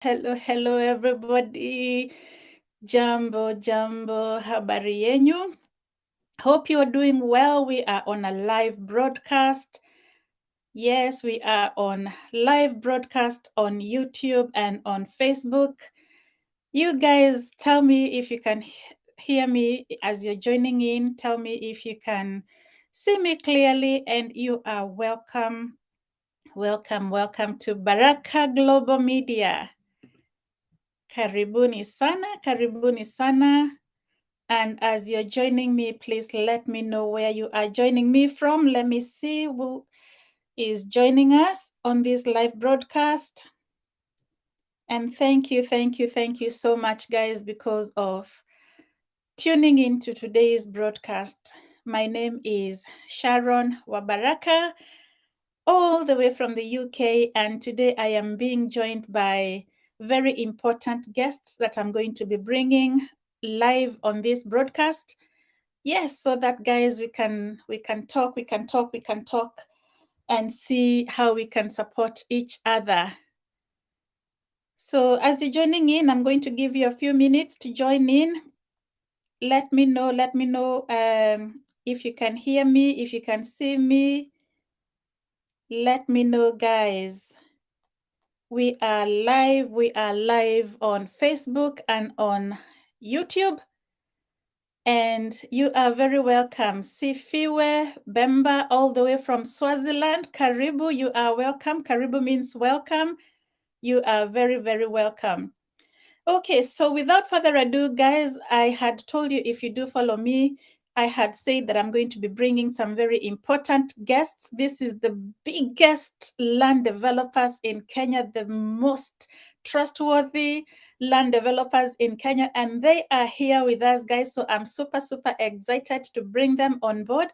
Hello everybody. Jambo, habari yenyu. Hope you are doing well. We are on a live broadcast. Yes, we are on live broadcast on YouTube and on Facebook. You guys tell me if you can hear me as you're joining in. Tell me if you can see me clearly, and you are welcome. Welcome to Baraka Global Media. Karibuni sana. And as you're joining me, please let me know where you are joining me from. Let me see who is joining us on this live broadcast. And thank you so much, guys, because of tuning into today's broadcast. My name is Sharon Wabaraka, all the way from the UK, and today I am being joined by very important guests that I'm going to be bringing live on this broadcast. Yes, so that guys, we can talk and see how we can support each other. So as you're joining in, I'm going to give you a few minutes to join in. Let me know if you can hear me, if you can see me. Let me know, guys. We are live on Facebook and on YouTube. And you are very welcome. Sifiwe Bemba, all the way from Swaziland. Karibu, you are welcome. Karibu means welcome. You are very, very welcome. Okay, so without further ado, guys, I had told you, if you do follow me, I had said that I'm going to be bringing some very important guests. This is the biggest land developers in Kenya, the most trustworthy land developers in Kenya, and they are here with us, guys. So I'm super excited to bring them on board,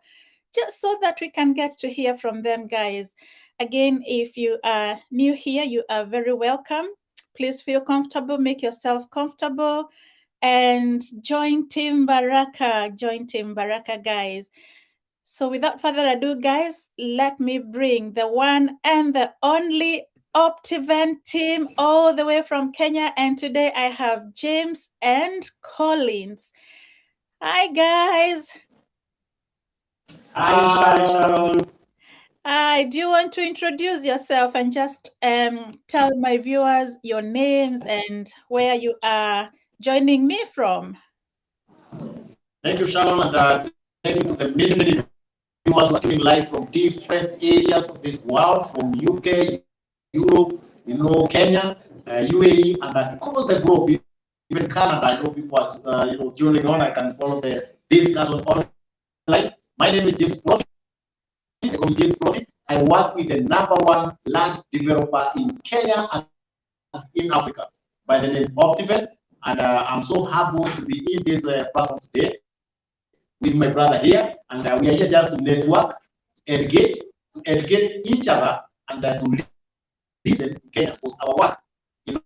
just so that we can get to hear from them, guys. Again, if you are new here, you are very welcome. Please feel comfortable, make yourself comfortable, and join Team Baraka. Join Team Baraka, guys. So without further ado, guys, let me bring the one and the only Optiven team all the way from Kenya. And today I have James and Collins. Hi, guys. Hi, Sharon. Do you want to introduce yourself and just tell my viewers your names and where you are joining me from? Thank you, Sharon, and thank you to the many viewers who are tuning live from different areas of this world, from UK, Europe, Kenya, UAE, and across the globe, even Canada. I know people are tuning on. I can follow the discussion online. My name is James Profit. I work with the #1 land developer in Kenya and in Africa by the name Optiven, and I'm so happy to be in this platform today with my brother here, and we are here just to network, educate each other, and to listen to Kenya. Because our work in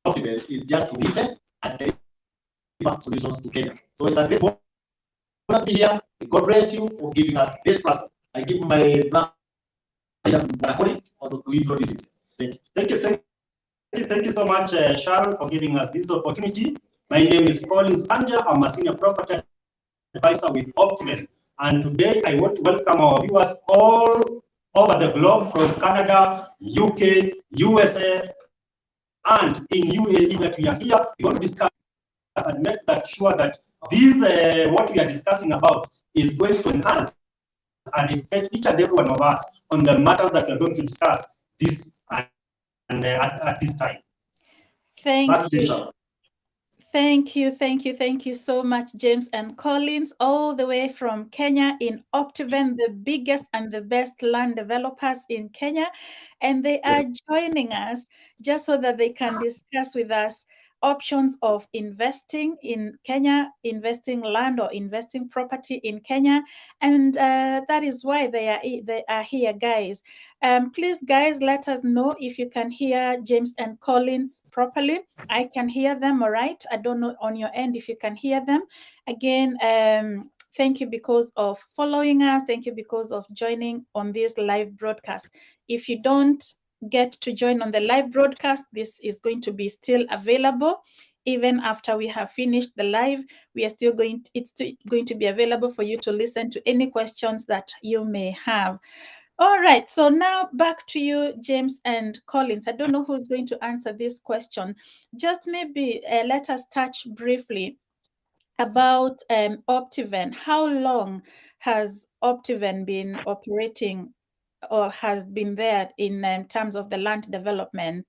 Optiven is just to listen and deliver solutions to Kenya. So it's a great honor to be here. God bless you for giving us this platform. I give my brother Baraka to introduce himself. Thank you. Thank you so much, Sharon, for giving us this opportunity. My name is Collins Anja. I'm a senior property advisor with Optiven. And today I want to welcome our viewers all over the globe, from Canada, UK, USA, and in UAE, that we are here. We want to discuss and make that sure that this, what we are discussing about, is going to enhance and impact each and every one of us on the matters that we are going to discuss this and at this time. Thank you so much, James and Collins, all the way from Kenya in Optiven, the biggest and the best land developers in Kenya. And they are joining us just so that they can discuss with us options of investing in Kenya, investing land or investing property in Kenya. And that is why they are here, guys. Please, guys, let us know if you can hear James and Collins properly. I can hear them, all right? I don't know on your end if you can hear them. Again, thank you because of following us. Thank you because of joining on this live broadcast. If you don't get to join on the live broadcast, this is going to be still available. Even after we have finished the live, we are still it's still going to be available for you to listen to any questions that you may have. All right, so now back to you, James and Collins. I don't know who's going to answer this question. Just maybe let us touch briefly about Optiven. How long has Optiven been operating or has been there in terms of the land development?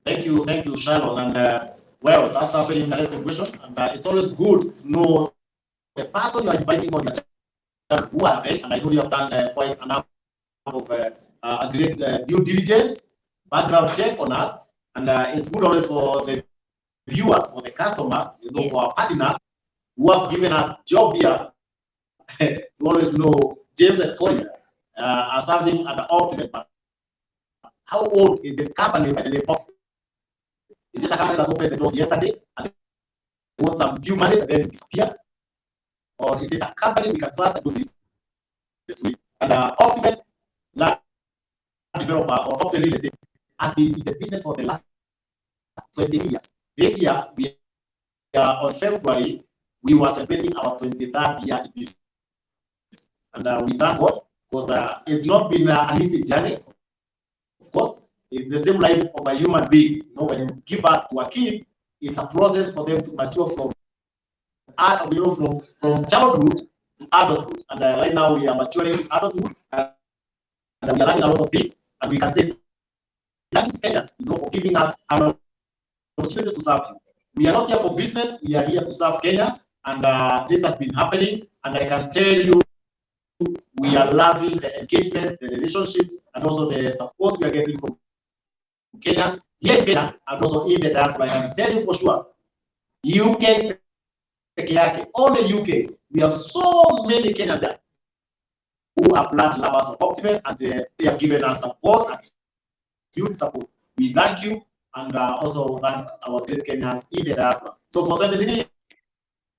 Thank you, Sharon. And well, that's a very interesting question. And it's always good to know the person you are inviting on your channel, who are they? And I know you have done quite a number of a great due diligence, background check on us. And it's good always for the viewers, for the customers, you know, yes, for our partners who have given us job here to always know James and Collins are serving at the ultimate. How old is this company by the name of? Is it a company that opened the doors yesterday and they want some few money and then disappear? Or is it a company we can trust and do this week? And Optiven land developer or Optiven real estate has been in the business for the last 20 years. This year, we are on February, we were celebrating our 23rd year in business. And we thank God because it's not been an easy journey. Of course, it's the same life of a human being. You know, when you give birth to a kid, it's a process for them to mature from childhood to adulthood. And right now we are maturing to adulthood, and we are learning a lot of things. And we can say, thank you, Kenyans, you know, for giving us an opportunity to serve you. We are not here for business. We are here to serve Kenyans, and this has been happening. And I can tell you, we are loving the engagement, the relationships, and also the support we are getting from Kenyans here in Kenya and also in the diaspora. I can tell you for sure, UK, only UK, we have so many Kenyans there who are blood lovers of Optiven, and they have given us support and huge support. We thank you, and also thank our great Kenyans in the diaspora. So for 23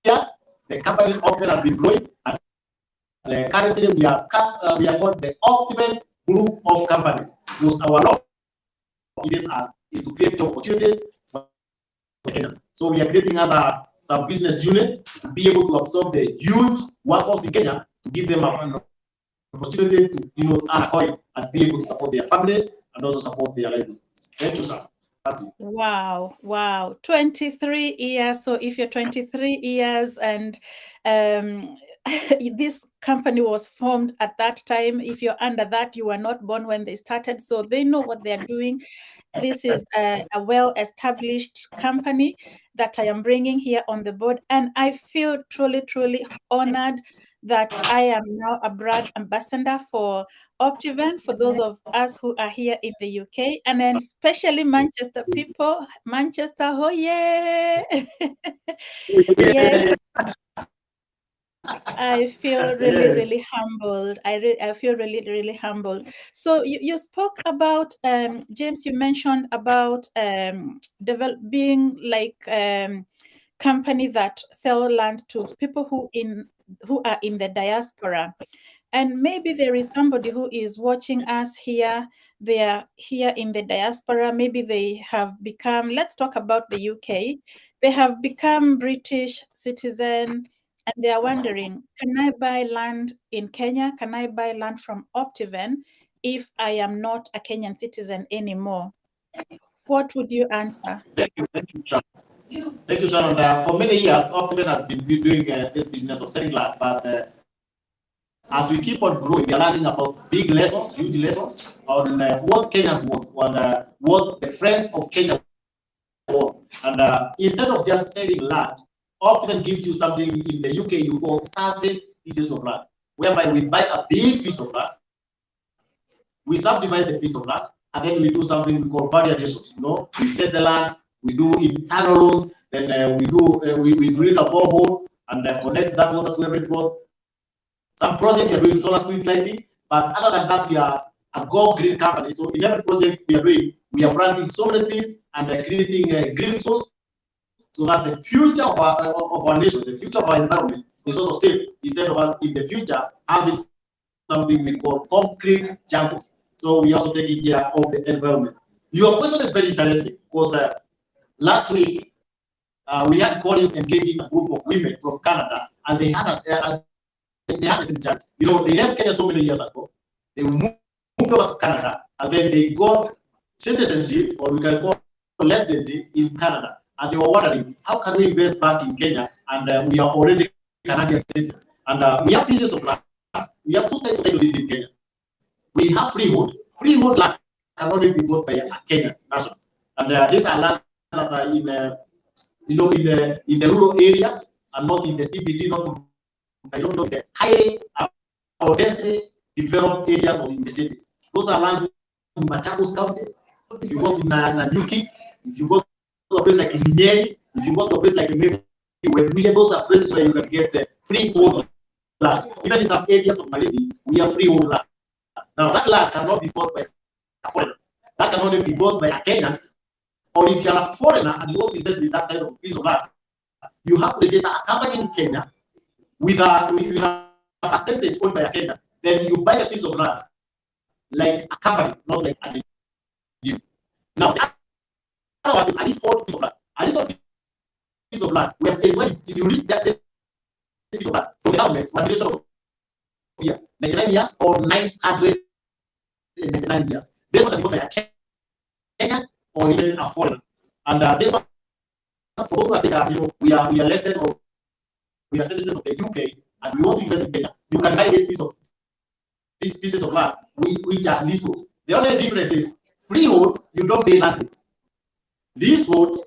years, the company Optiven has been growing, and currently we are called the Optiven group of companies. Because our law is to create opportunities for Kenyans. So we are creating other sub-business units to be able to absorb the huge workforce in Kenya, to give them an opportunity to, you know, earn a coin and be able to support their families and also support their livelihoods. Thank you, sir. That's it. Wow. 23 years. So if you're 23 years and this company was formed at that time, if you're under that, you were not born when they started, so they know what they're doing. This is a well-established company that I am bringing here on the board, and I feel truly, truly honored that I am now a brand ambassador for Optiven, for those of us who are here in the UK, and then especially Manchester people. Manchester, oh yeah! Yes. I feel really, really humbled. I feel really, really humbled. So you spoke about, James, you mentioned about being like company that sell land to people who are in the diaspora. And maybe there is somebody who is watching us here. They are here in the diaspora. Maybe they have become, let's talk about the UK. They have become British citizen, and they are wondering, can I buy land in Kenya? Can I buy land from Optiven if I am not a Kenyan citizen anymore? What would you answer? Thank you, Sharon. Thank you, Sharon. For many years, Optiven has been doing this business of selling land, but as we keep on growing, we are learning about big lessons, huge lessons on what Kenyans want, on what the friends of Kenya want. And instead of just selling land, Optiven gives you something in the UK you call serviced pieces of land, whereby we buy a big piece of land, we subdivide the piece of land, and then we do something we call value additions. You know, we set the land, we do internal roads, then we drill a borehole and connect that water to every plot. Some projects we are doing solar street lighting, but other than that, we are a Go Green company. So in every project we are doing, we are planting so many trees and creating green zones, so that the future of our nation, the future of our environment is also safe, instead of us in the future having something we call concrete jungles. So we also taking care of the environment. Your question is very interesting because last week we had Collins engaging a group of women from Canada, and they had us in charge. You know, they left Kenya so many years ago. They moved over to Canada, and then they got citizenship, or we can call residency, in Canada. And they were wondering, how can we invest back in Kenya? And we are already Canadian citizens. And we have pieces of land. We have two types of title deeds in Kenya. We have freehold. Freehold land can only be bought by a Kenyan national. And these are lands that are in the rural areas and not in the CBD, not in, I don't know, the highly or densely developed areas or in the cities. Those are lands in Machakos County. If you go to Nanyuki, if you go to a place like Nyeri, if you go to a place like maybe those are places where you can get freehold land. Even in some areas of Malindi, we have freehold land. Now that land cannot be bought by a foreigner. That can only be bought by a Kenyan. Or if you are a foreigner and you want to invest in that kind of piece of land, you have to register a company in Kenya with a percentage owned by a Kenyan. Then you buy a piece of land like a company, not like an individual. Now, the other one is a leasehold piece of land. A leasehold piece of land, where if you lease that piece of land from the government for a duration of years, 99 years or 999 years, this one can be bought by a Kenyan or even a foreigner. And this one, for those who are saying that we are listed or we are citizens of the UK and we want to invest in Kenya, you can buy these pieces of land which are leasehold. The only difference is freehold, you don't pay land rate. Leasehold,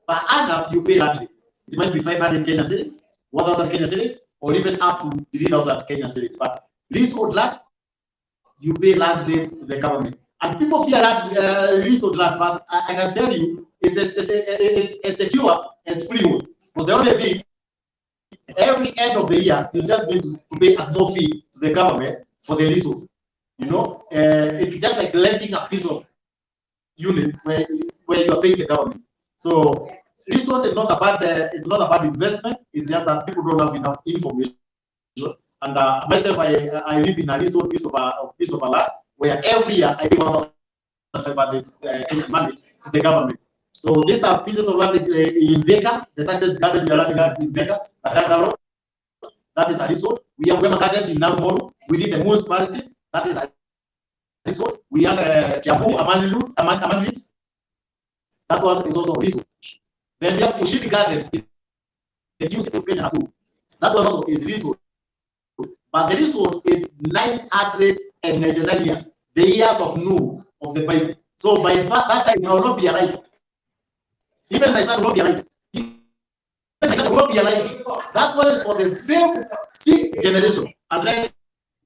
per annum you pay land rate. It might be 500 Kenyan cedis, 1,000 Kenyan cedis, or even up to 3,000 Kenyan cedis. But leasehold land, you pay land rate to the government. And people fear that leasehold land, but I can tell you, it's secure as freehold. Because the only thing, every end of the year, you just need to pay a small fee to the government for the leasehold. It's just like renting a piece of unit where you are paying the government. So leasehold is not a bad investment. It's just that people don't have enough information. And myself, I live in a leasehold piece of a land where every year I give 1,500 money to the government. So these are pieces of land in Baraka, the Success Garden in Baraka, that is a leasehold. We have Wema Gardens in Narumoru within the municipality, that is a leasehold. We have Kiambu, Amanlit, that one is also a leasehold. Then we have Ushipi Gardens in the new city of Kenya, that one also is leasehold. But the leasehold is 999 years, the years of Noah of the Bible. So by that time, I will not be alive. Even my son will not be alive. Even my son will not be alive. That one is for the 5th, 6th generation. And then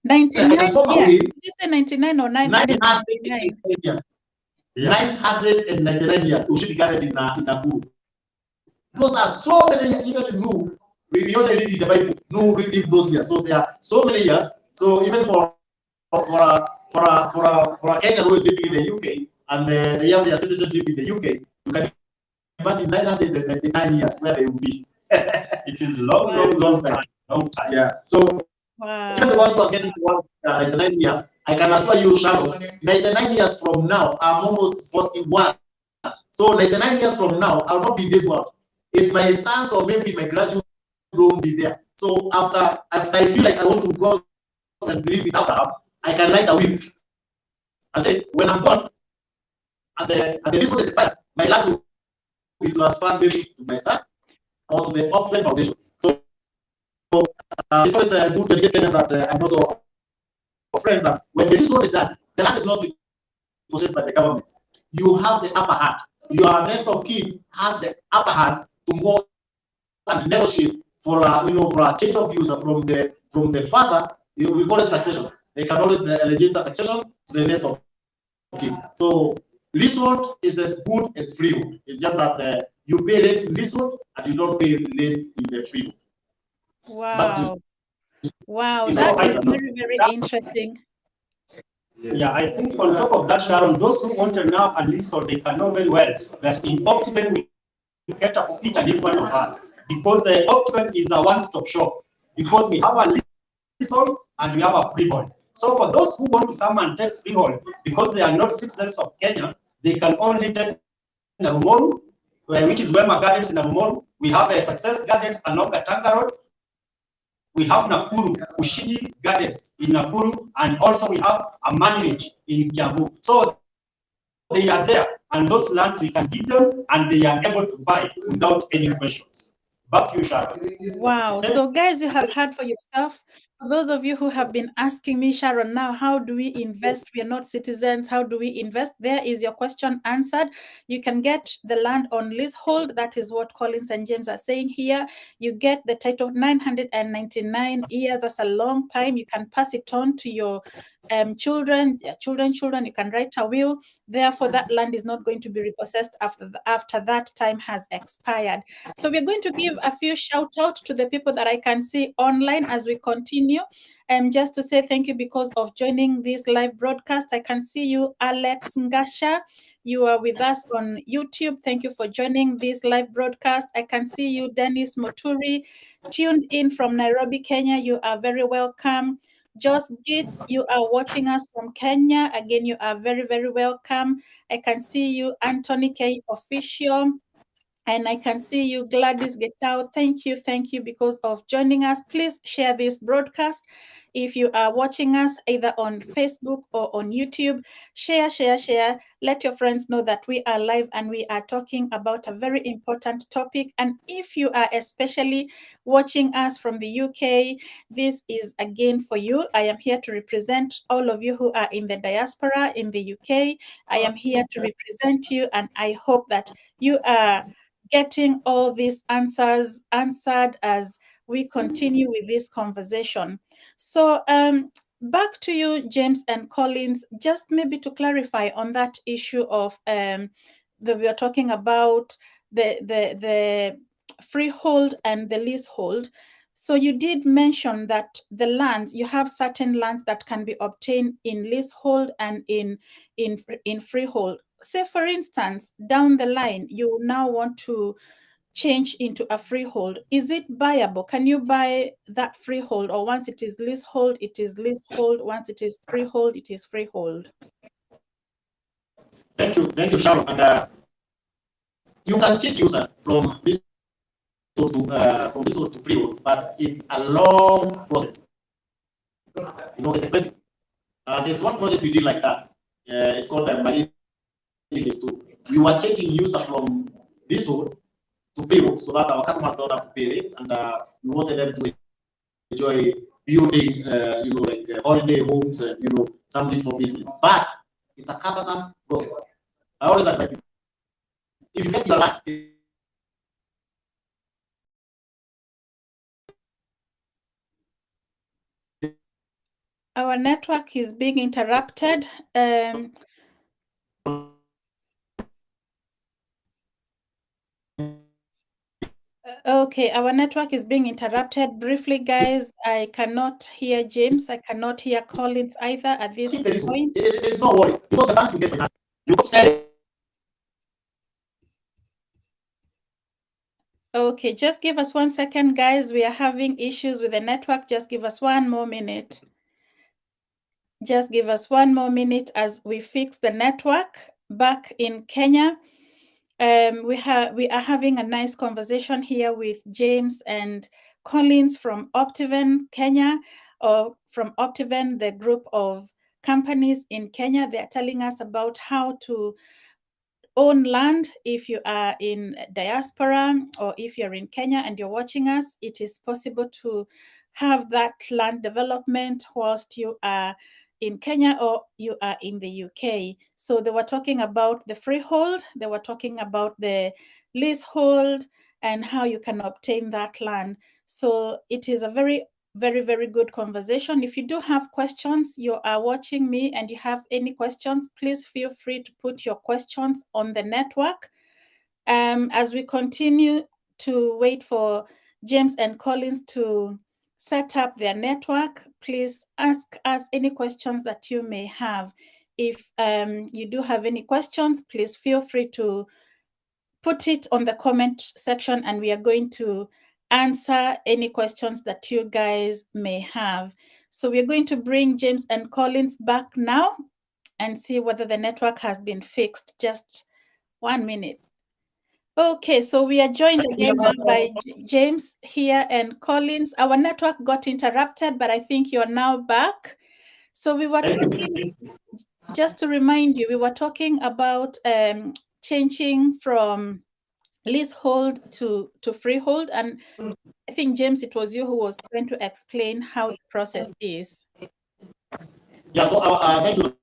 99 years. Did you say 99 or 999? 999 years. Ushipi Gardens in Nakuru. Those are so many years, even in Noah. We only read in the Bible. No, we live those years. So there are so many years. So even for a Kenyan who is living in the UK and they have their citizenship in the UK, you can imagine 999 years where they will be. It is long time. Yeah. So even the ones who are getting to 99 years, I can assure you, Sharon, 99 years from now, I'm almost 41. So 99 years from now, I'll not be in this world. It's my sons or maybe my graduates won't be there. So after I feel like I want to go and believe without Abraham, I can light a wick and say, when I'm gone, and this one is expired, my land will be transferred maybe to my son or to the Optimum Foundation. So it's always good to get that I'm also a friend that when this one is done, the land is not possessed by the government. You have the upper hand. Your next of kin has the upper hand to go and negotiate for a change of use from the father. We call it succession. They can always register succession to the next of kin. So leasehold is as good as freehold. It's just that you pay rent in leasehold and you don't pay rent in the freehold. Wow. Wow, that is very, very interesting. Yeah, I think on top of that, Sharon, those who want to now a leasehold, they can know very well that in Optimum we cater for each and every one of us, because Optimum is a one-stop shop, because we have a leasehold and we have a freehold. So for those who want to come and take freehold, because they are not citizens of Kenya, they can only take Narumoru, which is Wema Gardens in Narumoru. We have a Success Gardens along Gatanga Road. We have Nakuru, Ushindi Gardens in Nakuru, and also we have a Manage in Kiambu. So they are there, and those lands we can give them, and they are able to buy without any questions. Back to you, Sharon. Wow. So guys, you have heard for yourself. For those of you who have been asking me, Sharon, now, how do we invest? We are not citizens. How do we invest? There is your question answered. You can get the land on leasehold. That is what Collins and James are saying here. You get the title of 999 years. That's a long time. You can pass it on to your children. You can write a will. Therefore, that land is not going to be repossessed after that time has expired. So we're going to give a few shout out to the people that I can see online as we continue. Just to say thank you because of joining this live broadcast. I can see you, Alex Ngasha. You are with us on YouTube. Thank you for joining this live broadcast. I can see you, Dennis Moturi, tuned in from Nairobi, Kenya. You are very welcome. Jos Gitz, you are watching us from Kenya. Again, you are very, very welcome. I can see you, Anthony K. Official. And I can see you, Gladys Getao. Thank you because of joining us. Please share this broadcast. If you are watching us either on Facebook or on YouTube, share. Let your friends know that we are live and we are talking about a very important topic. And if you are especially watching us from the UK, this is again for you. I am here to represent all of you who are in the diaspora in the UK. I am here to represent you, and I hope that you are getting all these answers answered as we continue with this conversation. So back to you, James and Collins, just maybe to clarify on that issue of that we are talking about the freehold and the leasehold. So you did mention that the lands, you have certain lands that can be obtained in leasehold and in freehold. Say, for instance, down the line, you now want to change into a freehold. Is it buyable? Can you buy that freehold? Or once it is leasehold, it is leasehold. Once it is freehold, it is freehold. Thank you, Sharon. And you can take user from this to freehold, but it's a long process. It's expensive. There's one project we did like that. It's called my phase 2. We were changing user from leasehold to freehold so that our customers don't have to pay it, and we wanted them to enjoy building, like holiday homes and something for business. But it's a cumbersome process. I always advise if you get your land. Our network is being interrupted. Okay, our network is being interrupted briefly, guys. I cannot hear James. I cannot hear Collins either at this point. There's no worry. Because the bank you get for that. You go Okay, just give us 1 second, guys. We are having issues with the network. Just give us 1 more minute. Just give us 1 more minute as we fix the network back in Kenya. We are having a nice conversation here with James and Collins from Optiven Kenya, or from Optiven, the group of companies in Kenya. They are telling us about how to own land if you are in diaspora, or if you're in Kenya and you're watching us. It is possible to have that land development whilst you are in Kenya or you are in the UK. So they were talking about the freehold, they were talking about the leasehold and how you can obtain that land. So it is a very, very good conversation. If you do have questions, you are watching me and you have any questions, please feel free to put your questions on the network. As we continue to wait for James and Collins to set up their network, please ask us any questions that you may have. If you do have any questions, please feel free to put it on the comment section and we are going to answer any questions that you guys may have. So we're going to bring James and Collins back now and see whether the network has been fixed. Just 1 minute. Okay, so we are joined again now by James here and Collins. Our network got interrupted, but I think you're now back. So we were talking, just to remind you, we were talking about changing from leasehold to freehold. And I think, James, it was you who was going to explain how the process is. Yeah, so thank you,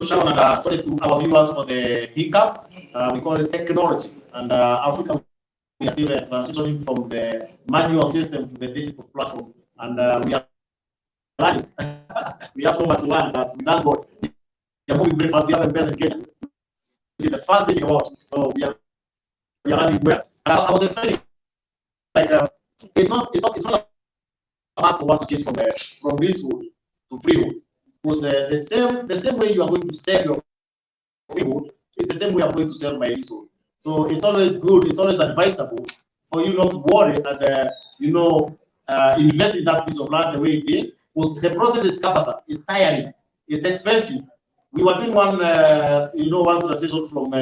Sharon, and sorry to our viewers for the hiccup. We call it technology. And Africa, we are still transitioning from the manual system to the digital platform. And we are learning. We have so much to learn that we thank God. We are moving very fast. We have a best in Kenya. It is the first thing in the world. So we are learning well. And I was explaining, like, it's not a mask for one to change from leasehold to freehold. Because the same way you are going to sell your freehold is the same way I'm going to sell my leasehold. So it's always good, it's always advisable for you not to worry and invest in that piece of land the way it is. Because the process is cumbersome, it's tiring, it's expensive. We were doing one transition from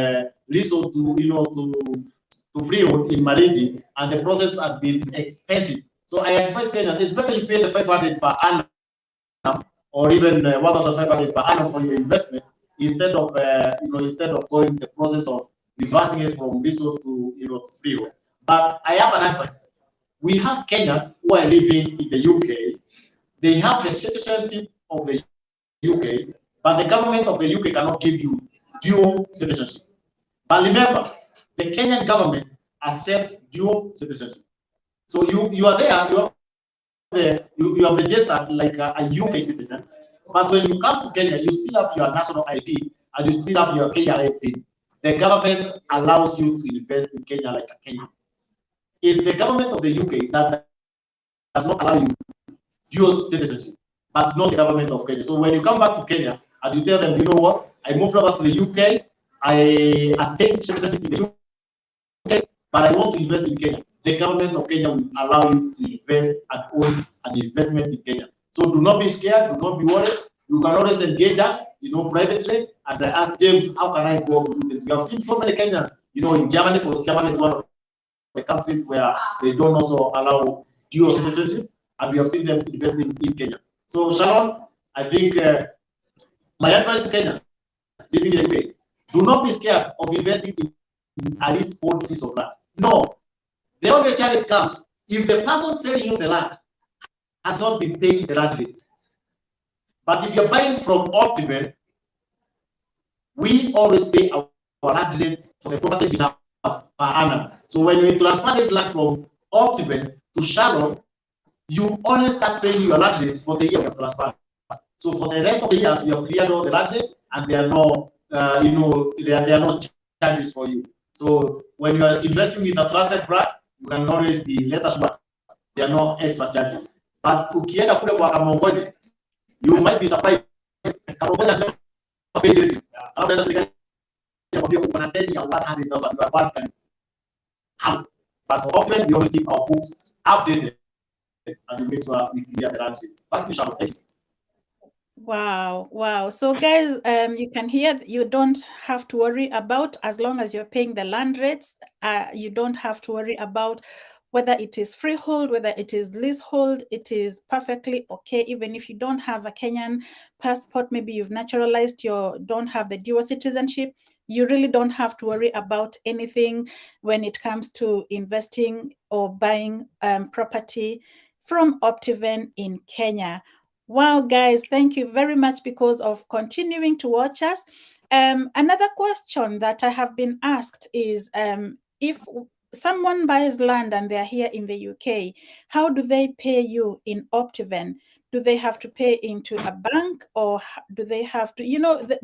leasehold to freehold in Marindi, and the process has been expensive. So I advise Kenyans, it's better you pay the 500 per annum or even 1,500 per annum for your investment instead of going the process of reversing it from leasehold to freehold. But I have an advice. We have Kenyans who are living in the UK. They have the citizenship of the UK, but the government of the UK cannot give you dual citizenship. But remember, the Kenyan government accepts dual citizenship. So you are there, you have registered like a UK citizen, but when you come to Kenya, you still have your national ID and you still have your KRA PIN. The government allows you to invest in Kenya like a Kenyan. It's the government of the UK that does not allow you dual citizenship, but not the government of Kenya. So when you come back to Kenya and you tell them, you know what, I moved over to the UK, I attained citizenship in the UK, but I want to invest in Kenya, the government of Kenya will allow you to invest and own an investment in Kenya. So do not be scared, do not be worried. You can always engage us, privately, and ask James, how can I go do this? We have seen so many Kenyans, in Germany, because Germany is one of the countries where they don't also allow dual citizenship, and we have seen them investing in Kenya. So Sharon, I think my advice to Kenyans living in the UK, do not be scared of investing in a leasehold piece of land. No. The only challenge comes if the person selling you the land has not been paying the land rate. But if you're buying from Optiven, we always pay our land rate for the properties we have per annum. So when we transfer this land from Optiven to Sharon, you only start paying your land rate for the year of transfer. So for the rest of the years, you have cleared all the land rate, and there are no, there are no charges for you. So when you are investing with a trusted brand, you can always be let us work. There are no extra charges. But ukienda kule kwa Kamongoje, you might be surprised. Kamongoje has never paid anything. But for often we always keep our books updated and we make sure we clear the land rate. Back to Sharon. Wow. So guys, you can hear, you don't have to worry about, as long as you're paying the land rates, you don't have to worry about whether it is freehold, whether it is leasehold. It is perfectly okay. Even if you don't have a Kenyan passport, maybe you've naturalized, don't have the dual citizenship, you really don't have to worry about anything when it comes to investing or buying property from Optiven in Kenya. Wow, guys, thank you very much because of continuing to watch us. Another question that I have been asked is, if someone buys land and they're here in the UK, how do they pay you in Optiven? Do they have to pay into a bank, or do they have to,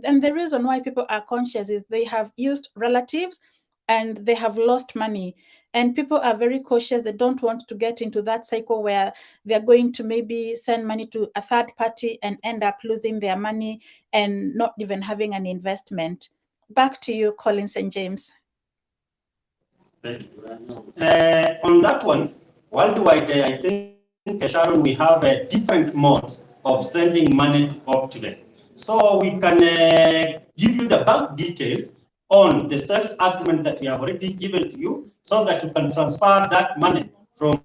and the reason why people are conscious is they have used relatives and they have lost money. And people are very cautious. They don't want to get into that cycle where they're going to maybe send money to a third party and end up losing their money and not even having an investment. Back to you, Collins and James. Thank you. On that one, worldwide, I think, Sharon, we have different modes of sending money to Optiven. So we can give you the bank details on the sales agreement that we have already given to you, so that you can transfer that money from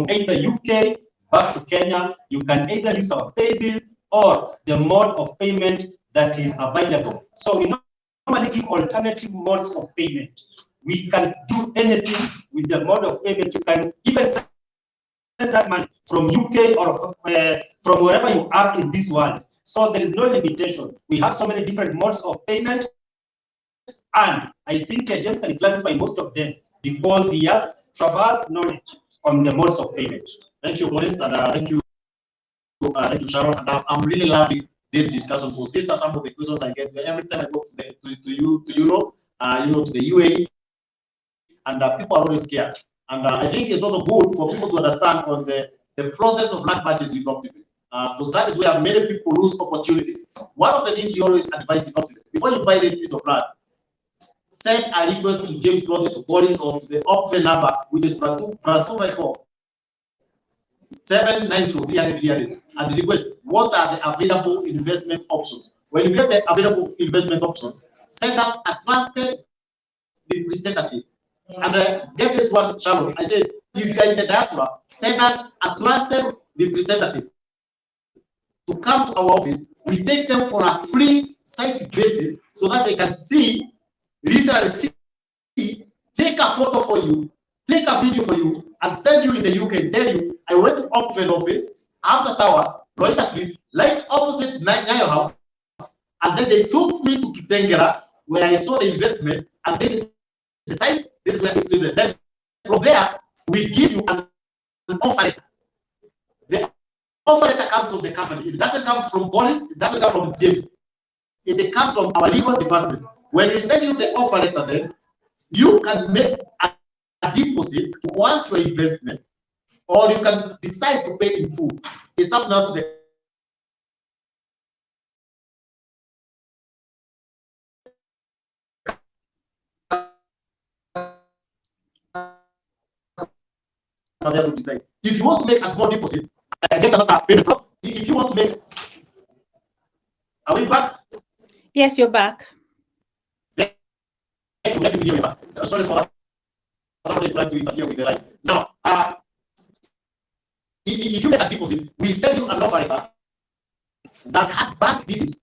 either UK back to Kenya. You can either use our pay bill or the mode of payment that is available. So we normally give alternative modes of payment. We can do anything with the mode of payment. You can even send that money from UK or from wherever you are in this world. So there is no limitation. We have so many different modes of payment, and I think James can clarify most of them because he has traversed knowledge on the modes of payment. Thank you, Maurice, and thank you, Sharon. And I'm really loving this discussion because these are some of the questions I get every time I go to Europe, to the UAE, and people are always scared. And I think it's also good for people to understand on the process of land purchase with Optiven, because that is where many people lose opportunities. One of the things we always advise in Optiven, before you buy this piece of land, send a request to James Closet to police or to the Optiven number, which is +254 790 and request what are the available investment options. When you get the available investment options, send us a trusted representative. And get this one, Sharon. I said, if you are in the diaspora, send us a trusted representative to come to our office. We take them for a free site basis so that they can see, literally see, take a photo for you, take a video for you, and send you in the UK and tell you, I went to Optiven office, Hamza Towers, Loita Street, like opposite Nyayo House, and then they took me to Kitengera, where I saw the investment, and this is the size, this is where it's the then from there, we give you an offer letter. The offer letter comes from the company. It doesn't come from police, it doesn't come from James. It comes from our legal department. When we send you the offer letter, then you can make a deposit once your investment, or you can decide to pay in full. It's up now to the to decide. If you want to make a small deposit, I get another payment. If you want to make, are we back? Yes, you're back. Sorry for that. Somebody trying to interfere with the line. Now, if you make a deposit, we send you an offer letter that has bank details.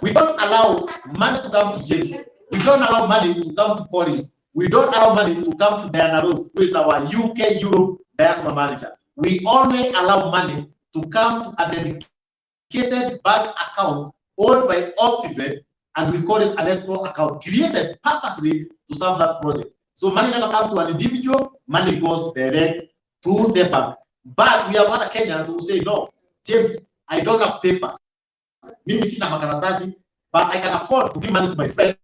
We don't allow money to come to James. We don't allow money to come to police. We don't allow money to come to Diana Rose, who is our UK Europe diaspora manager. We only allow money to come to a dedicated bank account owned by Optiven, and we call it an escrow account created purposely to serve that project. So money never comes to an individual, money goes direct to the bank. But we have other Kenyans who say, no, James, I don't have papers. Mimi sina makaratasi, but I can afford to give money to my friend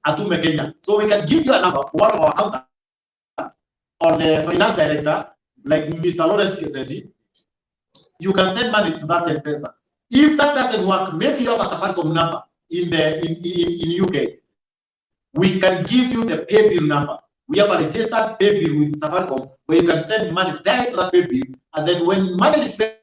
Atume Kenya. So we can give you a number for one of our accountants or the finance director, like Mr. Lawrence Kesesi. You can send money to that M-Pesa. If that doesn't work, maybe you have a Safaricom number in UK. We can give you the pay bill number. We have a registered pay bill with Safaricom where you can send money direct to that pay bill, and then when money reflects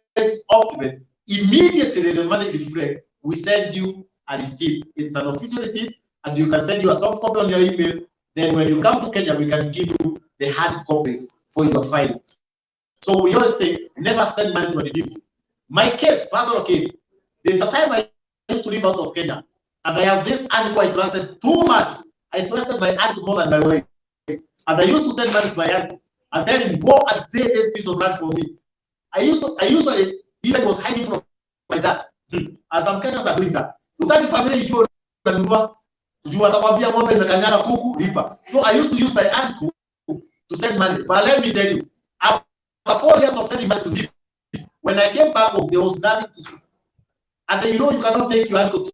Optiven, immediately the money reflects, we send you a receipt. It's an official receipt, and you can send you a soft copy on your email. Then when you come to Kenya, we can give you the hard copies for your file. So we always say, never send money to an individual. My case, personal case, there's a time I used to live out of Kenya, and I have this uncle I trusted too much. I trusted my uncle more than my wife. And I used to send money to my uncle and tell him, go and pay this piece of land for me. I usually even was hiding from my dad. And some Kenyans are doing that. Utaki family ijue unanunua, juu atakwambia ng'ombe imekanyaga kuku, lipa. So I used to use my uncle to send money. But let me tell you, after 4 years of sending money to him, when I came back home, there was nothing to see. And you know you cannot take your uncle to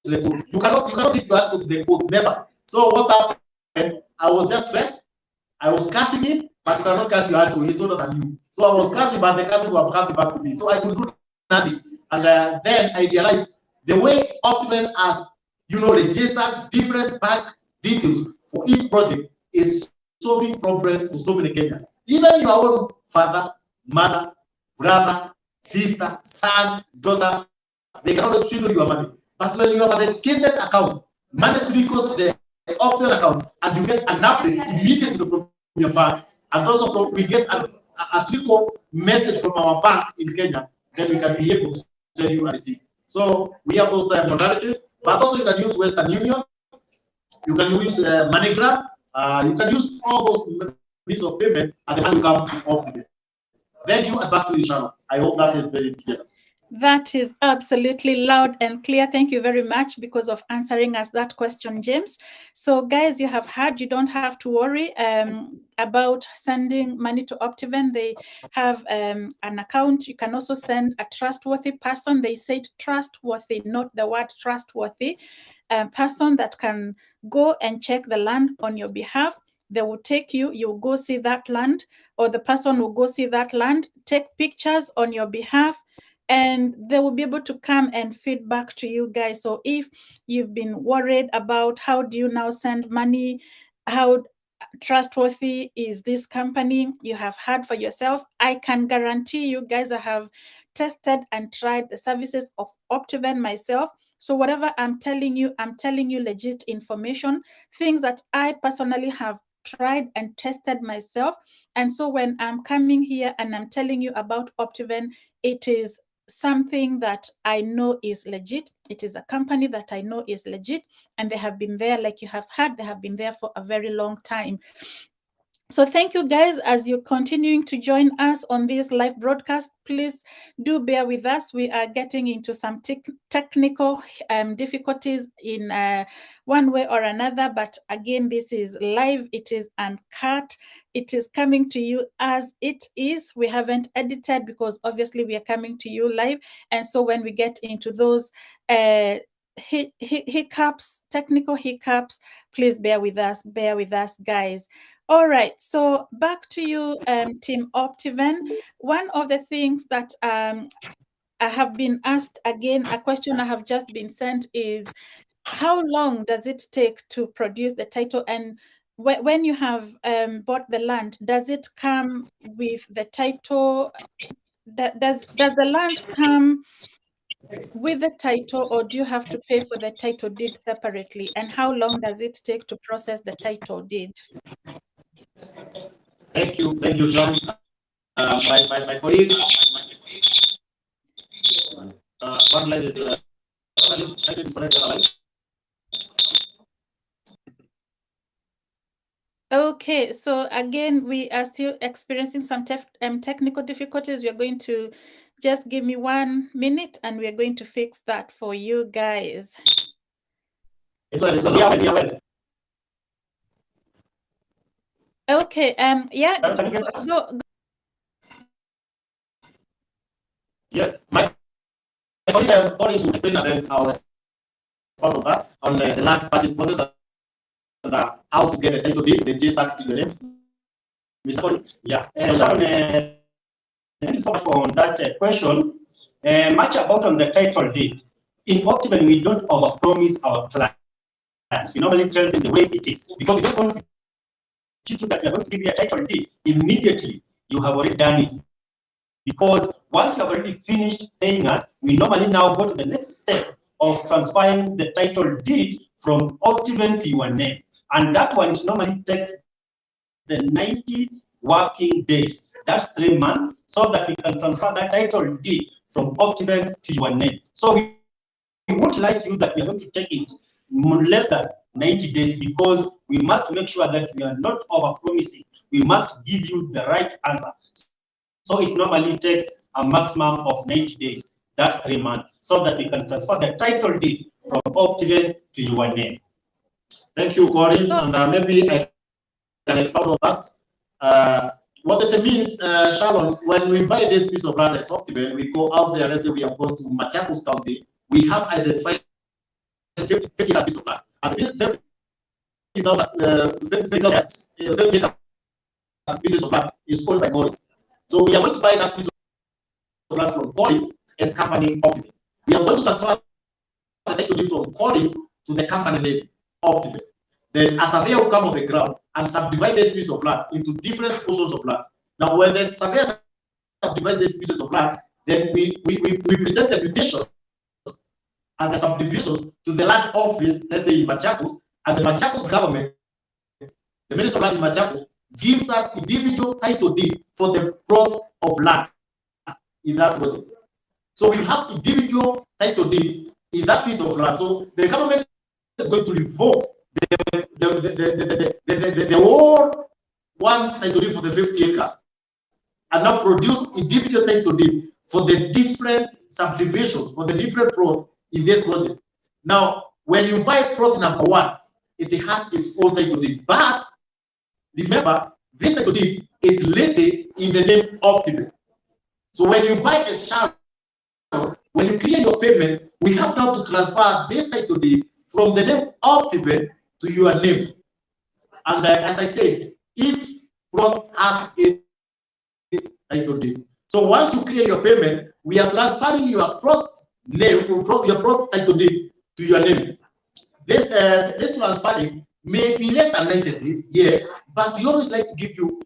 the court. You cannot take your uncle to the court, never. So what happened? I was just stressed. I was cursing him, but you cannot curse your uncle. He's older than you. So I was cursing, but the curses were coming back to me. So I could do nothing. And then I realized the way Optiven has, registered different bank details for each project is solving problems to so many Kenyans. Even your own father, mother, brother, sister, son, daughter, they can always swindle your money. But when you have a dedicated account, money goes to the optional account, and you get an update immediately from your bank, and also we get a 3-4 message from our bank in Kenya, then we can be able to send you a receipt. So we have those modalities, but also you can use Western Union, you can use MoneyGram, you can use all those means of payment, and the money will come off the. Thank you, and back to you, Sharon. I hope that is very clear. That is absolutely loud and clear. Thank you very much because of answering us that question, James. So guys, you have heard, you don't have to worry about sending money to Optiven. They have an account. You can also send a trustworthy person. They said trustworthy, not the word trustworthy, person that can go and check the land on your behalf. They will take you, you'll go see that land, or the person will go see that land, take pictures on your behalf, and they will be able to come and feed back to you guys. So if you've been worried about how do you now send money, how trustworthy is this company, you have heard for yourself. I can guarantee you guys, I have tested and tried the services of Optiven myself. So whatever I'm telling you legit information, things that I personally have tried and tested myself. And so when I'm coming here and I'm telling you about Optiven, it is something that I know is legit. It is a company that I know is legit, and they have been there, like you have heard, they have been there for a very long time. So thank you guys as you're continuing to join us on this live broadcast. Please do bear with us. We are getting into some technical difficulties in one way or another. But again, this is live. It is uncut. It is coming to you as it is. We haven't edited because obviously we are coming to you live. And so when we get into those hiccups, technical hiccups, please bear with us, guys. All right, so back to you, Team Optiven. One of the things that I have been asked again, a question I have just been sent is, how long does it take to produce the title? And when you have bought the land, does it come with the title? Does the land come with the title, or do you have to pay for the title deed separately? And how long does it take to process the title deed? Thank you, John. My colleague, one line is okay, so again, we are still experiencing some technical difficulties. We are going to just give me 1 minute, and we are going to fix that for you guys. Okay, yeah. Yes, my colleague will explain, and then I'll expand on that on the land purchase process and how to get a title deed. Then just start your name, Mr. Collins. Yeah, thank you so much for that question. Much about on the title deed. In Optiven, we don't overpromise our clients. We normally tell them the way it is, because we don't want to teach you that we are going to give you a title deed immediately. You have already done it. Because once you have already finished paying us, we normally now go to the next step of transferring the title deed from Optiven to your name. And that one normally takes the 90 working days. That's 3 months, so that we can transfer that title deed from Optiven to your name. So we won't lie to you that we are going to take it less than 90 days, because we must make sure that we are not over-promising. We must give you the right answer. So it normally takes a maximum of 90 days. That's 3 months, so that we can transfer the title deed from Optiven to your name. Thank you, Collins. And maybe I can expand on that. What it means, Sharon, when we buy this piece of land as Optiven, we go out there, let's say we are going to Machakos County, we have identified 50 pieces of land. And 50,000 pieces of land is owned by Collins. So we are going to buy that piece of land from Collins as company Optiven. We are going to transfer the title deed from Collins to the company name Optiven. Then a surveyor will come on the ground and subdivide this piece of land into different portions of land. Now, when the surveyor subdivides these pieces of land, then we present the mutation and the subdivisions to the land office, let's say in Machakos, and the Machakos government, the Minister of Land in Machakos, gives us individual title deed for the plot of land in that project. So we have individual title deeds in that piece of land. So the government is going to revoke the whole one title deed for the 50 acres and now produce individual title deeds for the different subdivisions, for the different plots in this project. Now, when you buy plot number 1, it has its own title deed. But remember, this title deed is listed in the name Optimum. So when you buy a share, when you clear your payment, we have now to transfer this title deed from the name Optimum to your name. And as I said, each plot has its title deed. So once you clear your payment, we are transferring your plot name, your plot title deed to your name. This transferring may be less than 90 days, yes, but we always like to give you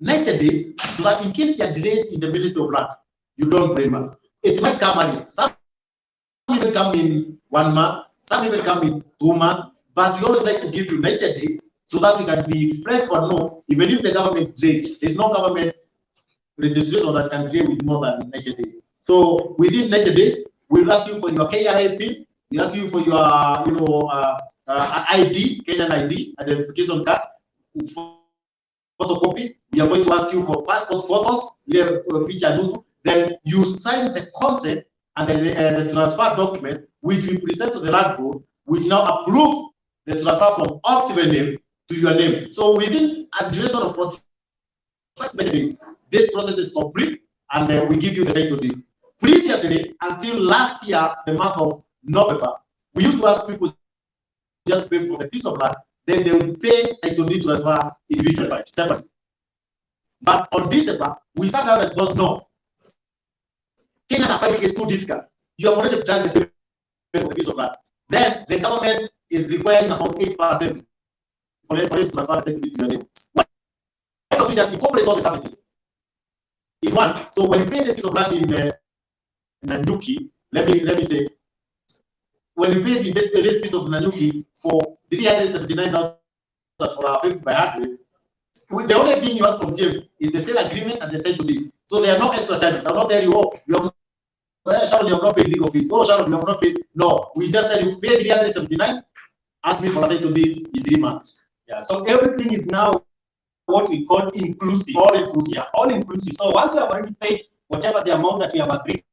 90 days so that in case there are delays in the Ministry of Land, you don't blame us. It might come earlier. Some even come in 1 month, some even come in 2 months, but we always like to give you 90 days so that we can be flexible. No, even if the government delays, there's no government registration that can delay with more than 90 days. So within 90 days, we'll ask you for your KRA PIN, we'll ask you for your ID, Kenyan ID, identification card, photocopy. We are going to ask you for passport photos, then you sign the consent and the transfer document, which we present to the land board, which now approves the transfer from Optimum name to your name. So within a duration of 45 days, this process is complete, and we give you the title deed. Previously, until last year, the month of November, we used to ask people just pay for the piece of land, then they will pay title deed transfer individually, separately. But on December, we sat down and thought, no, Kenyan filing is too difficult. You have already done the payment for the piece of land. Then the government is requiring about 8% for it to transfer the title deed to your name. Why don't we just incorporate all the services in one? So when you pay this piece of land in Nanyuki, let me say, when you pay this piece of Nanyuki for 379,000 for our 50 by 100, the only thing you ask from James is the sale agreement and the title deed. So there are no extra charges. I'm not telling you, Sharon, you have not paid legal fees. Oh, Sharon, you have not paid. No, we just tell you pay 379. Ask me for a title deed in 3 months. Yeah. So everything is now what we call inclusive. All inclusive. Yeah, all inclusive. So once you have already paid whatever the amount that we have agreed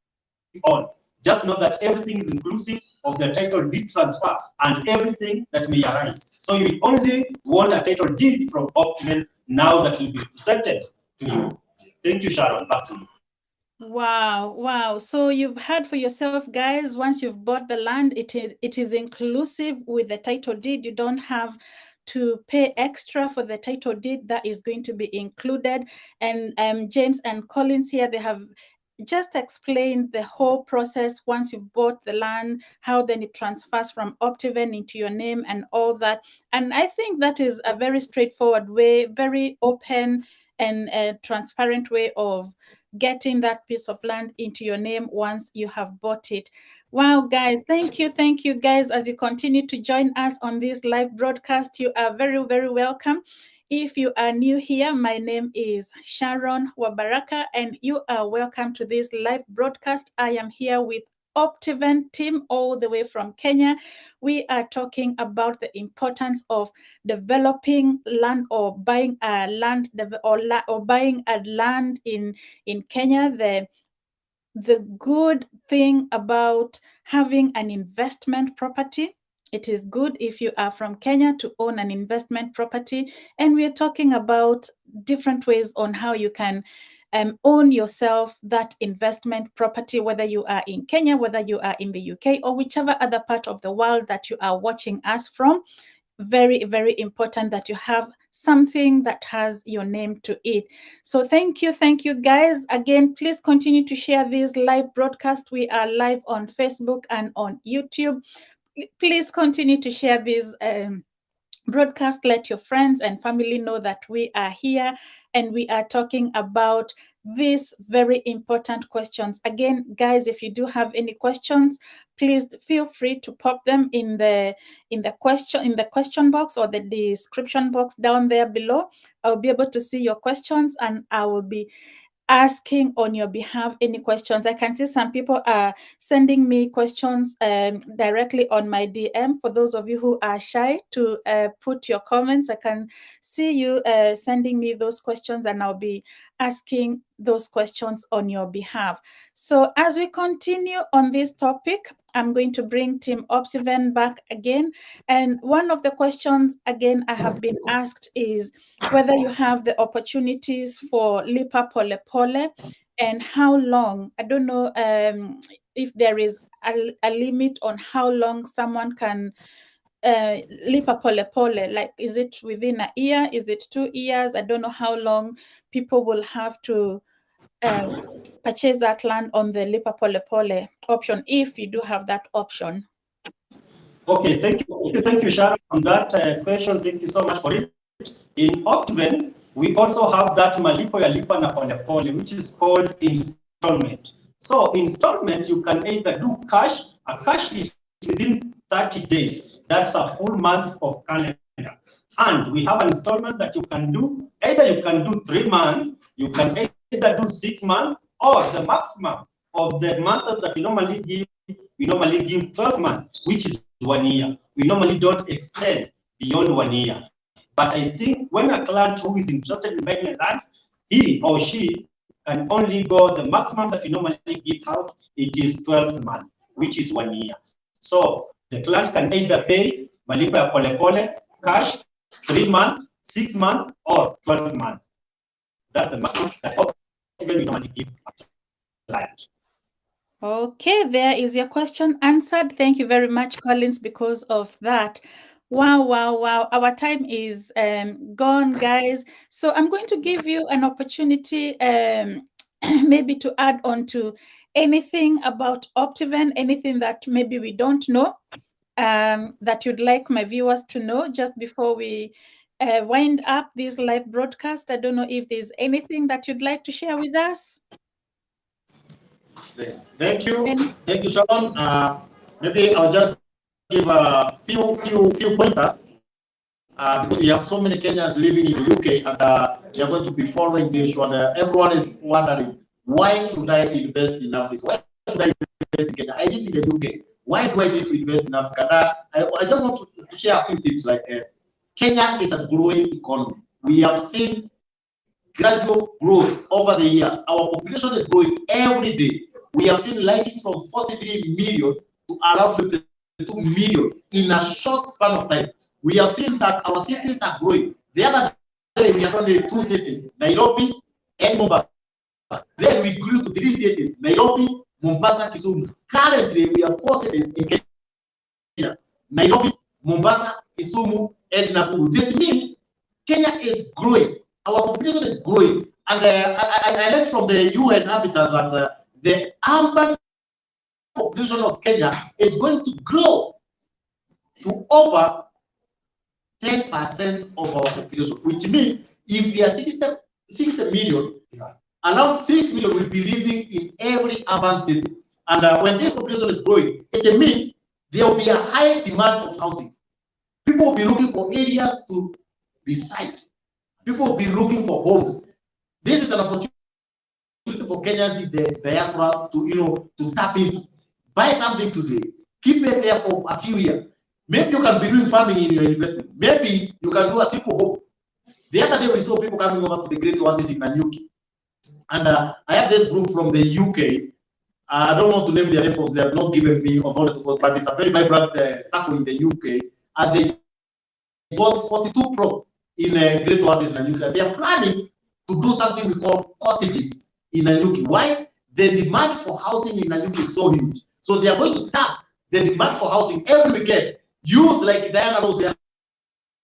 on, just know that everything is inclusive of the title deed transfer and everything that may arise. So you only want a title deed from Optimum now that will be presented to you. Thank you, Sharon. Back to you. Wow. So you've heard for yourself, guys, once you've bought the land, it is inclusive with the title deed. You don't have to pay extra for the title deed. That is going to be included. And James and Collins here, they have just explained the whole process once you've bought the land, how then it transfers from Optimum into your name and all that. And I think that is a very straightforward way, very open and transparent way of getting that piece of land into your name once you have bought it. Wow, guys, thank you guys. As you continue to join us on this live broadcast, you are very, very welcome. If you are new here, my name is Sharon Baraka, and you are welcome to this live broadcast. I am here with Optimum team all the way from Kenya. We are talking about the importance of developing land or buying a land or buying a land in Kenya. The good thing about having an investment property. It is good if you are from Kenya to own an investment property. And we are talking about different ways on how you can own yourself that investment property, whether you are in Kenya, whether you are in the UK, or whichever other part of the world that you are watching us from. Very, very important that you have something that has your name to it. So thank you guys. Again, please continue to share this live broadcast. We are live on Facebook and on YouTube. Please continue to share this broadcast, let your friends and family know that we are here and we are talking about these very important questions. Again, guys, if you do have any questions, please feel free to pop them in the question box or the description box down there below. I'll be able to see your questions and I will be asking on your behalf any questions. I can see some people are sending me questions directly on my DM. For those of you who are shy to put your comments, I can see you sending me those questions and I'll be asking those questions on your behalf. So as we continue on this topic, I'm going to bring Team Optiven back again. And one of the questions, again, I have been asked is whether you have the opportunities for Lipa Pole Pole and how long. I don't know if there is a limit on how long someone can Lipa Pole Pole. Like, is it within a year? Is it 2 years? I don't know how long people will have to purchase that land on the Lipa Pole Pole option, if you do have that option. Okay, thank you, Sharon, on that question. Thank you so much for it. In Optiven, we also have that malipo ya lipa na pole pole, which is called installment. So installment, you can either do cash. A cash is within 30 days. That's a full month of calendar. And we have an installment that you can do. Either you can do 3 months, you can either do 6 months, or the maximum of the month that we normally give 12 months, which is 1 year. We normally don't extend beyond 1 year. But I think when a client who is interested in buying a land, he or she can only go the maximum that we normally give out. It is 12 months, which is 1 year. So the client can either pay malipo ya pole pole, cash, 3 months, 6 months, or 12 months. That's the maximum that we normally give a client. Okay, there is your question answered. Thank you very much, Collins, because of that. Wow, wow, wow. Our time is gone, guys. So I'm going to give you an opportunity maybe to add on to anything about Optiven, anything that maybe we don't know, that you'd like my viewers to know just before we wind up this live broadcast. I don't know if there's anything that you'd like to share with us. Thank you, Sharon. Maybe I'll just give a few pointers because we have so many Kenyans living in the UK and they are going to be following this issue. And everyone is wondering, why should I invest in Africa? Why should I invest in Kenya? I live in the UK. Why do I need to invest in Africa? I just want to share a few tips. Like Kenya is a growing economy. We have seen gradual growth over the years. Our population is growing every day. We have seen rising from 43 million to around 52 million in a short span of time. We have seen that our cities are growing. The other day, we had only 2 cities, Nairobi and Mombasa. Then we grew to 3 cities, Nairobi, Mombasa, Kisumu. Currently, we have 4 cities in Kenya, Nairobi, Mombasa, Kisumu, and Nakuru. This means Kenya is growing. Our population is growing. And I learned from the UN Habitat that the urban population of Kenya is going to grow to over 10% of our population, which means if we are 60 million, around 6 million will be living in every urban city. And when this population is growing, it means there will be a high demand of housing. People will be looking for areas to reside. People will be looking for homes. This is an opportunity for Kenyans in the diaspora to tap into. Buy something today, keep it there for a few years. Maybe you can be doing farming in your investment. Maybe you can do a simple home. The other day we saw people coming over to the Great Oasis in Nanyuki. And I have this group from the UK. I don't want to name their name because they have not given me authority, but it's a very vibrant circle in the UK. And they bought 42 plots in Great Oasis in Nanyuki. They are planning to do something we call cottages in Nanyuki. Why? The demand for housing in Nanyuki is so huge. So they are going to tap the demand for housing every weekend. Youth like Diana Rose, they are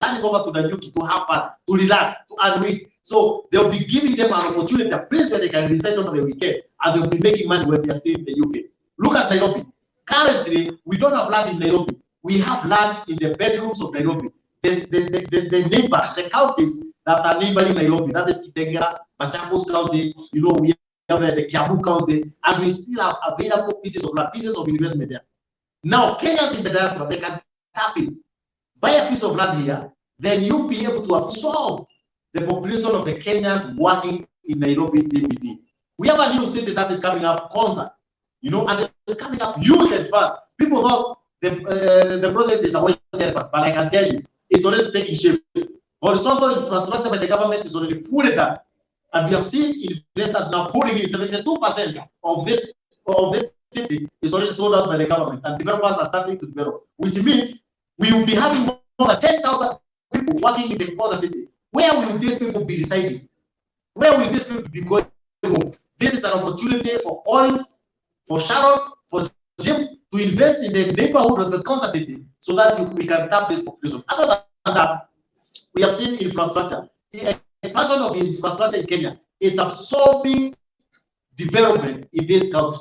coming over to Nanyuki to have fun, to relax, to unwind. So they'll be giving them an opportunity, a place where they can reside over the weekend, and they'll be making money when they are staying in the UK. Look at Nairobi. Currently, we don't have land in Nairobi. We have land in the bedrooms of Nairobi. the neighbors, the counties that are neighboring Nairobi, that is Kitengela, Machakos County, we have the Kiambu County, and we still have available pieces of land, pieces of investment there. Now, Kenyans in the diaspora, they can tap in, buy a piece of land here, then you'll be able to absorb the population of the Kenyans working in Nairobi CBD. We have a new city that is coming up, Konza, and it's coming up huge and fast. People thought the project is a one year, but I can tell you, it's already taking shape. Horizontal infrastructure by the government is already fully done, and we have seen investors now putting in 72% of this city is already sold out by the government, and developers are starting to develop, which means we will be having more than 10,000 people working in the Konza city. Where will these people be residing? Where will these people be going? This is an opportunity for Collins, for Sharon, for James to invest in the neighborhood of the Konza city so that we can tap this population. Other than that, we have seen infrastructure. The expansion of infrastructure in Kenya is absorbing development in this country.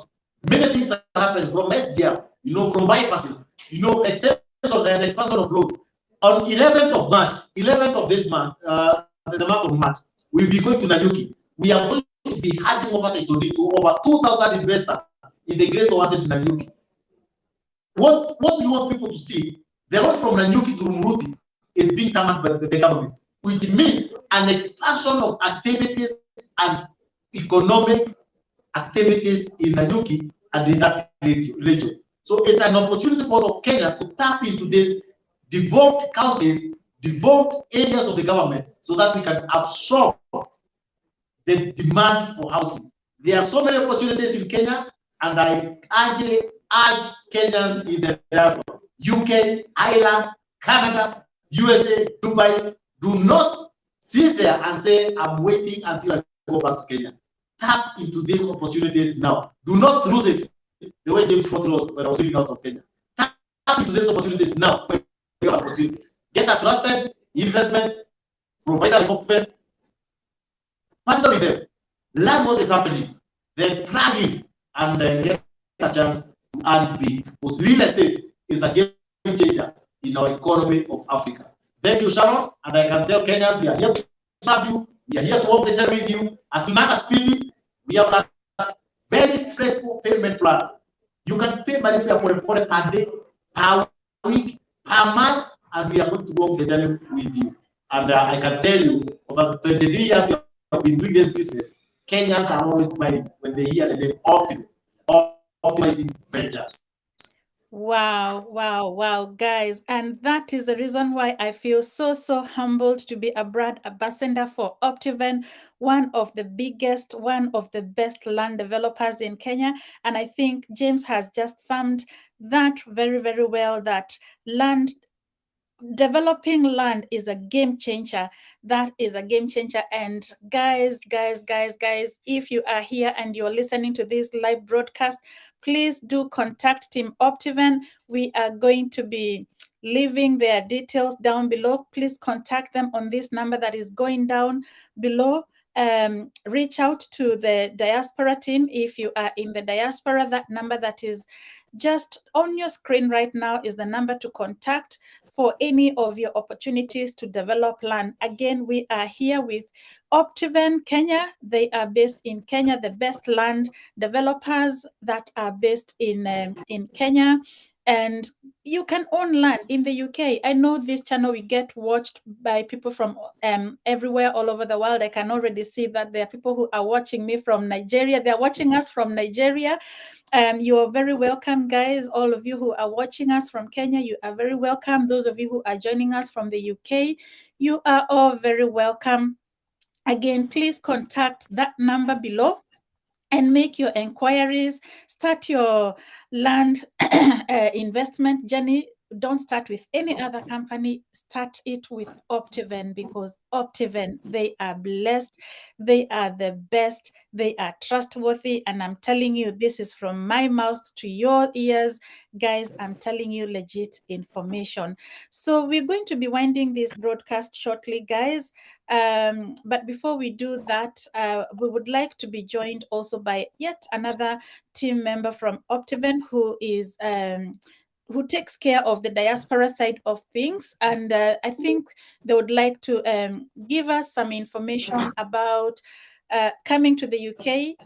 Many things are happening from SGR, from bypasses, extension and expansion of roads. On 11th of March, 11th of this month, the month of March, we'll be going to Nanyuki. We are going to be handing over to over 2,000 investors in the Great Oasis in Nanyuki. What do you want people to see? The road from Nanyuki to Rumuruti is being targeted by the government, which means an expansion of activities and economic activities in Nanyuki and in that region. So it's an opportunity for Kenya to tap into these devolved counties, devolved areas of the government, so that we can absorb the demand for housing. There are so many opportunities in Kenya, and I actually urge Kenyans in the diaspora, UK, Ireland, Canada, USA, Dubai, do not sit there and say, I'm waiting until I go back to Kenya. Tap into these opportunities now. Do not lose it the way James Potter was when I was living out of Kenya. Tap into these opportunities now. Opportunity. Get a trusted investment provider, partner with them, learn what is happening, then plug in and get a chance to earn big. Because real estate is a game changer in our economy of Africa. Thank you, Sharon, and I can tell Kenyans we are here to serve you, we are here to work the journey with you, and to manage speedy, we have a very flexible payment plan. You can pay money per day, per week, per month, and we are going to walk the journey with you. And I can tell you, over 23 years we have been doing this business, Kenyans are always smiling when they hear the name Optimizing Ventures. Wow, guys. And that is the reason why I feel so humbled to be a brand ambassador for Optiven, one of the biggest, one of the best land developers in Kenya. And I think James has just summed that very, very well, that developing land is a game changer. That is a game changer. And guys, if you are here and you're listening to this live broadcast, please do contact Team Optiven. We are going to be leaving their details down below. Please contact them on this number that is going down below. Reach out to the diaspora team if you are in the diaspora. That number that is just on your screen right now is the number to contact for any of your opportunities to develop land. Again, we are here with Optiven Kenya. They are based in Kenya, the best land developers that are based in Kenya. And you can own land in the UK. I know this channel will get watched by people from everywhere, all over the world. I can already see that there are people who are watching me from Nigeria. They're watching us from Nigeria. You are very welcome, guys. All of you who are watching us from Kenya, you are very welcome. Those of you who are joining us from the UK, you are all very welcome. Again, please contact that number below and make your inquiries. Start your land investment journey. Don't start with any other company. Start it with Optiven, because Optiven, they are blessed. They are the best. They are trustworthy. And I'm telling you, this is from my mouth to your ears. Guys, I'm telling you legit information. So we're going to be winding this broadcast shortly, guys. But before we do that, we would like to be joined also by yet another team member from Optiven who is who takes care of the diaspora side of things, and I think they would like to give us some information about coming to the UK,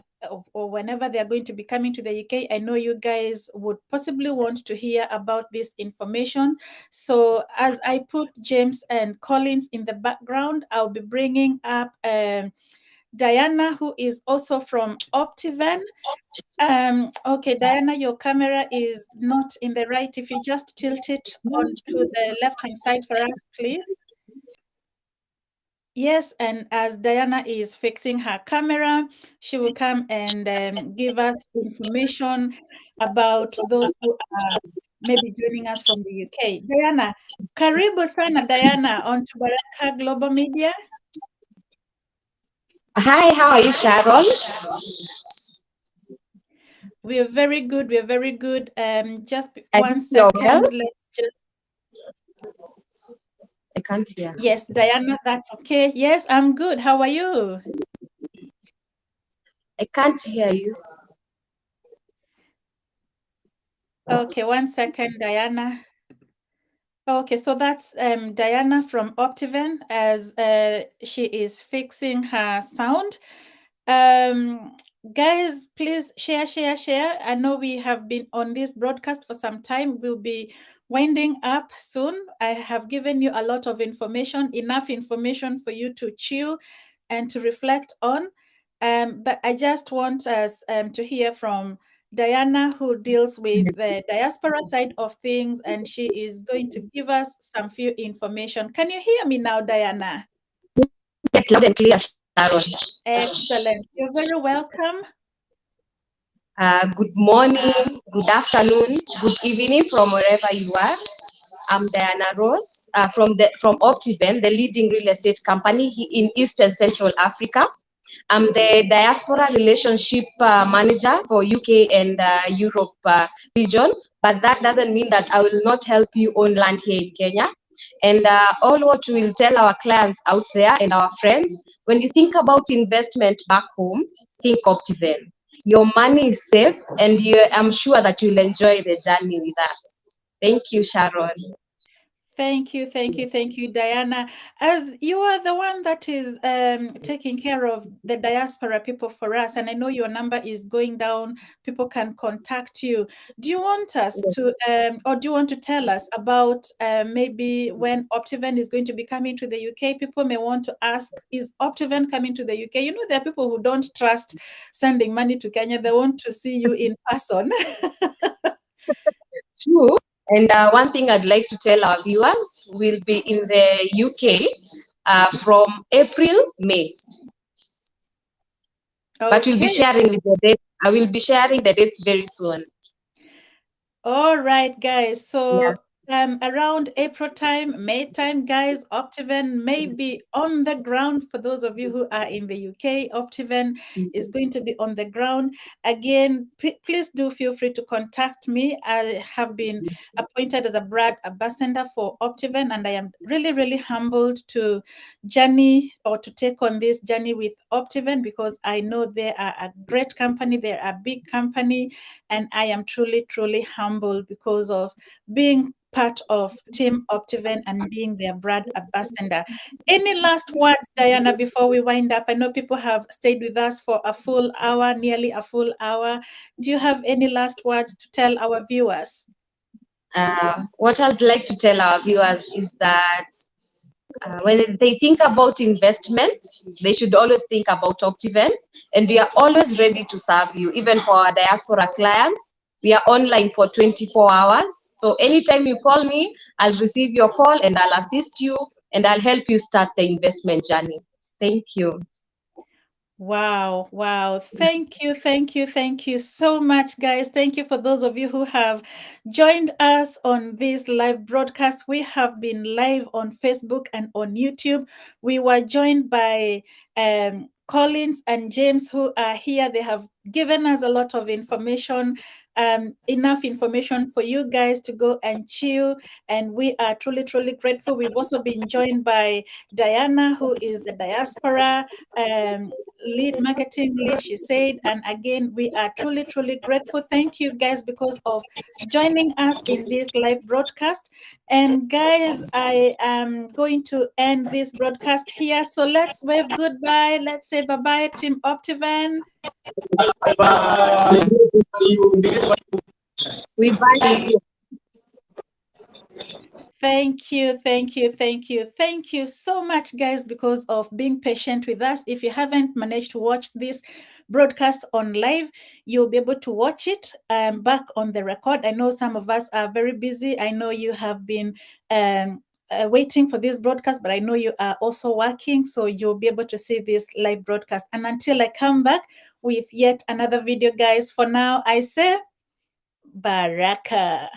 or whenever they are going to be coming to the UK. I know you guys would possibly want to hear about this information. So as I put James and Collins in the background, I'll be bringing up Diana, who is also from Optiven. Okay, Diana, your camera is not in the right. If you just tilt it onto the left-hand side for us, please. Yes, and as Diana is fixing her camera, she will come and give us information about those who are maybe joining us from the UK. Diana, karibu sana Diana onto Baraka Global Media. Hi, how are you, Sharon? We are very good. We are very good. Just I one hope you're well. second. Let's just. I can't hear. Yes, Diana, that's okay. Yes, I'm good. How are you? I can't hear you. Okay, one second, Diana. Okay, so that's Diana from Optiven as she is fixing her sound. Guys, please share. I know we have been on this broadcast for some time. We'll be winding up soon. I have given you a lot of information, enough information for you to chew and to reflect on. But I just want us to hear from Diana, who deals with the diaspora side of things, and she is going to give us some few information. Can you hear me now, Diana? Yes, loud and clear, Sharon. Excellent. You're very welcome. Good morning, good afternoon, good evening from wherever you are. I'm Diana Rose from Optiven, the leading real estate company in East and Central Africa. I'm the diaspora relationship manager for UK and Europe region, but that doesn't mean that I will not help you own land here in Kenya. And all what we will tell our clients out there and our friends, when you think about investment back home, think Optiven. Your money is safe, and I'm sure that you'll enjoy the journey with us. Thank you, Sharon. Thank you, Diana. As you are the one that is taking care of the diaspora people for us, and I know your number is going down, people can contact you. Do you want us to, or do you want to tell us about maybe when Optiven is going to be coming to the UK? People may want to ask, is Optiven coming to the UK? You know, there are people who don't trust sending money to Kenya. They want to see you in person. True. And one thing I'd like to tell our viewers, we'll be in the UK from April, May. Okay. But we'll be sharing with the date. I will be sharing the dates very soon. All right, guys. So around April time, May time, guys, Optiven may be on the ground. For those of you who are in the UK, Optiven is going to be on the ground. Again, please do feel free to contact me. I have been appointed as a brand ambassador for Optiven, and I am really, really humbled to journey or to take on this journey with Optiven, because I know they are a great company. They're a big company, and I am truly, truly humbled because of being part of Team Optiven and being their brand ambassador. Any last words, Diana, before we wind up? I know people have stayed with us for a full hour, nearly a full hour. Do you have any last words to tell our viewers? What I'd like to tell our viewers is that when they think about investment, they should always think about Optiven, and we are always ready to serve you. Even for our diaspora clients, we are online for 24 hours. So anytime you call me, I'll receive your call and I'll assist you and I'll help you start the investment journey. Thank you. Wow. Thank you so much, guys. Thank you for those of you who have joined us on this live broadcast. We have been live on Facebook and on YouTube. We were joined by Collins and James, who are here. They have given us a lot of information enough information for you guys to go and chill. And we are truly, truly grateful. We've also been joined by Diana, who is the diaspora lead, marketing lead, she said. And again, we are truly, truly grateful. Thank you guys because of joining us in this live broadcast. And guys, I am going to end this broadcast here. So let's wave goodbye. Let's say bye-bye, Team Optiven. Bye-bye. We value. Thank you, thank you, thank you. Thank you so much, guys, because of being patient with us. If you haven't managed to watch this broadcast on live, you'll be able to watch it back on the record. I know some of us are very busy. I know you have been waiting for this broadcast, but I know you are also working, so you'll be able to see this live broadcast. And until I come back with yet another video, guys, for now, I say Baraka.